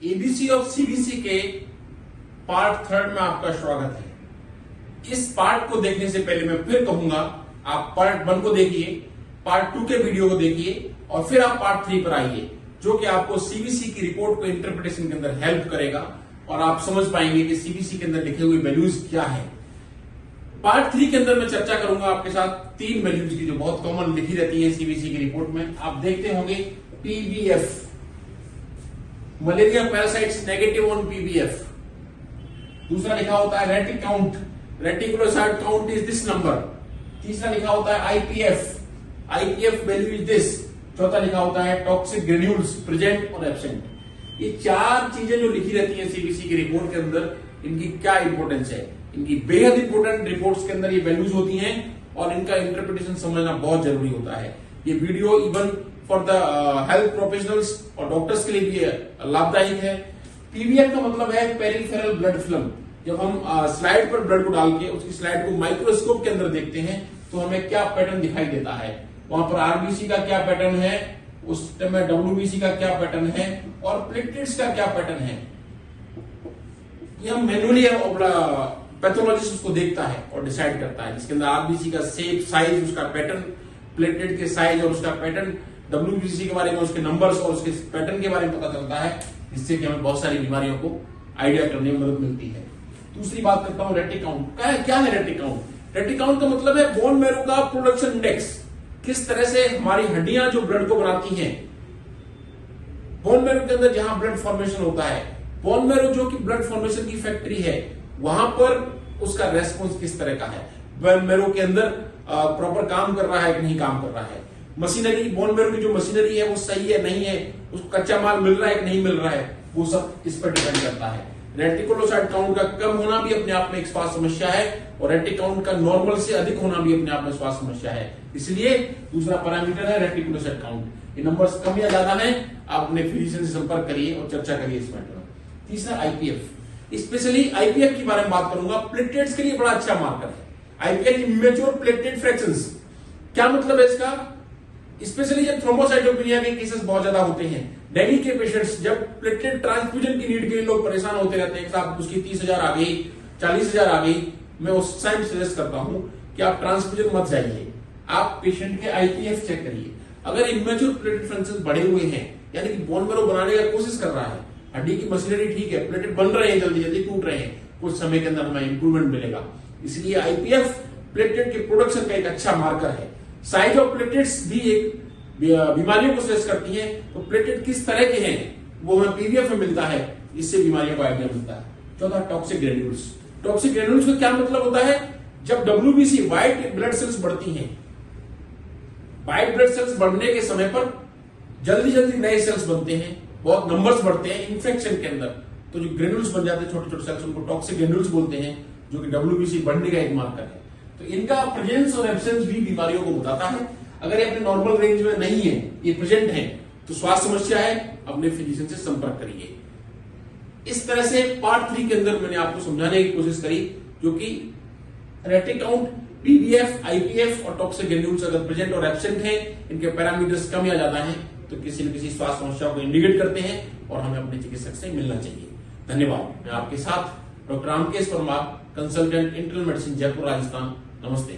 ABC of CBC के part 3 में आपका स्वागत है। इस पार्ट को देखने से पहले मैं फिर कहूंगा, आप पार्ट 1 को देखिए, पार्ट 2 के वीडियो को देखिए और फिर आप पार्ट 3 पर आइए, जो कि आपको सीबीसी की रिपोर्ट को इंटरप्रिटेशन के अंदर हेल्प करेगा और आप समझ पाएंगे कि सीबीसी के अंदर लिखे हुए वैल्यूज क्या है। पार्ट 3 के अंदर मैं चर्चा करूंगा आपके साथ 3 वैल्यूज की जो बहुत कॉमन लिखी रहती है सीबीसी की रिपोर्ट में। आप देखते होंगे PBF, malaria parasites negative on PBF. दूसरा लिखा होता है retic count, reticulocyte count is this number. तीसरा लिखा होता है IPF, IPF value is this. चौथा लिखा होता है टॉक्सिक ग्रेन्यूल्स प्रेजेंट और एब्सेंट। ये 4 चीजें जो लिखी रहती है सीबीसी की रिपोर्ट के अंदर, इनकी क्या इंपोर्टेंस है, इनकी बेहद इंपोर्टेंट रिपोर्ट्स के अंदर ये वैल्यूज होती हैं और इनका इंटरप्रिटेशन समझना बहुत जरूरी होता है। ये video even for the health professionals और डॉक्टर्स के लिए भी लाभदायक है। पीबीएफ का मतलब है पेरिफेरल ब्लड फिल्म। जब हम स्लाइड पर ब्लड को डाल के उसकी स्लाइड को माइक्रोस्कोप के अंदर देखते हैं तो हमें क्या पैटर्न दिखाई देता है, वहां पर आरबीसी का क्या पैटर्न है, उस टाइम में डब्ल्यूबीसी का क्या पैटर्न है और प्लेटलेट्स का क्या पैटर्न है। ये हम मैनुअली पैथोलॉजिस्ट उसको देखता है और डिसाइड करता है, जिसके अंदर आरबीसी का शेप, साइज, उसका पैटर्न, प्लेटलेट के साइज और उसका पैटर्न, डब्ल्यूबीसी के बारे में उसके नंबर्स और उसके पैटर्न के बारे में पता चलता है, जिससे कि हमें बहुत सारी बीमारियों को आइडिया करने में मदद मिलती है। दूसरी बात करता हूं रेटिक काउंट। क्या है रेटिक काउंट? रेटिक काउंट का मतलब है बोन मैरो का प्रोडक्शन इंडेक्स। किस तरह से हमारी हड्डियां जो ब्लड को बनाती हैं, बोन मैरो के अंदर जहां ब्लड फॉर्मेशन होता है, बोन मैरो जो कि ब्लड फॉर्मेशन की फैक्ट्री है, वहां पर उसका रेस्पॉन्स किस तरह का है, बोन मैरो के अंदर प्रॉपर काम कर रहा है कि नहीं काम कर रहा है, मशीनरी, बोन मैरो की जो मशीनरी है वो सही है नहीं है, उसको कच्चा माल मिल रहा है कि नहीं मिल रहा है, वो सब इस पर डिपेंड करता है। रेटिकुलोसाइट काउंट का कम होना भी अपने आप में एक स्वास्थ्य समस्या है और रेटिक काउंट का नॉर्मल से अधिक होना भी अपने आप में स्वास्थ्य समस्या है। इसलिए दूसरा पैरामीटर है रेटिकुलोसाइट काउंट। ये नंबर्स कम या ज्यादा है, आप अपने फिजिशियन से संपर्क करिए और चर्चा करिए इस मैटर में। तीसरा आईपीएफ, स्पेशली आईपीएफ के बारे में बात करूंगा। प्लेटलेट्स के लिए बड़ा अच्छा मार्कर है आईपीएफ, इमेच्योर प्लेटलेट फ्रैक्शंस। क्या मतलब है इसका? स्पेशली जब थ्रोम्बोसाइटोपेनिया के केसेस बहुत ज्यादा होते हैं, डेंगू के पेशेंट्स, जब प्लेटलेट ट्रांसफ्यूजन की नीड के लिए लोग परेशान होते रहते हैं, साहब उसकी 30,000 आ गई, 40,000 आ गई, मैं उस टाइम सजेस्ट करता हूं कि आप ट्रांसफ्यूजन मत जाइए, आप पेशेंट के आईपीएफ चेक करिए। अगर इमेच्योर प्लेटलेट फ्रैक्शंस बढ़े हुए हैं, यानी कि बोन मैरो बनाने का कोशिश कर रहा है, हड्डी की मशीनरी ठीक है, प्लेटलेट बन रहे हैं, जल्दी जल्दी टूट रहे हैं, कुछ समय के अंदर हमें इंप्रूवमेंट मिलेगा। इसलिए आईपीएफ प्लेटलेट के प्रोडक्शन का एक अच्छा मार्कर है। साइज ऑफ प्लेटलेट्स भी एक बीमारियों को सजेस्ट करती है, तो प्लेटलेट किस तरह के हैं वो हमें पीबीएफ में मिलता है, इससे बीमारियों का आइडिया मिलता है। चौथा टॉक्सिक ग्रेन्यूल्स। टॉक्सिक ग्रेन्यूल्स का क्या मतलब होता है? जब डब्ल्यूबीसी व्हाइट ब्लड सेल्स बढ़ती हैं, व्हाइट ब्लड सेल्स बढ़ने के समय पर जल्दी जल्दी नए सेल्स बनते हैं, बहुत नंबर्स बढ़ते हैं इन्फेक्शन के अंदर, तो जो ग्रेन्यूल्स बन जाते हैं छोटे छोटे सेल्स, उनको टॉक्सिक ग्रेन्यूल्स बोलते हैं, जो कि डब्ल्यूबीसी बढ़ने का एक मार्कर है। तो इनका प्रेजेंस और एब्सेंस भी बीमारियों को बताता है। अगर ये अपने नॉर्मल रेंज में नहीं है, ये प्रेजेंट है, तो स्वास्थ्य समस्या है, अपने फिजिशियन से संपर्क करिए। इस तरह से पार्ट 3 के अंदर मैंने आपको समझाने की कोशिश करी, जो कि रेटिक काउंट, पीबीएफ, आईपीएफ और टॉक्सिक ग्रेन्यूल्स अगर प्रेजेंट और एब्सेंट है, इनके पैरामीटर्स कम या ज्यादा है, तो किसी न किसी स्वास्थ्य समस्या को इंडिकेट करते हैं और हमें अपने चिकित्सक से मिलना चाहिए। धन्यवाद। मैं आपके साथ doctor Ramkesh Parmar, consultant internal medicine, Jaipur, Rajasthan. नमस्ते।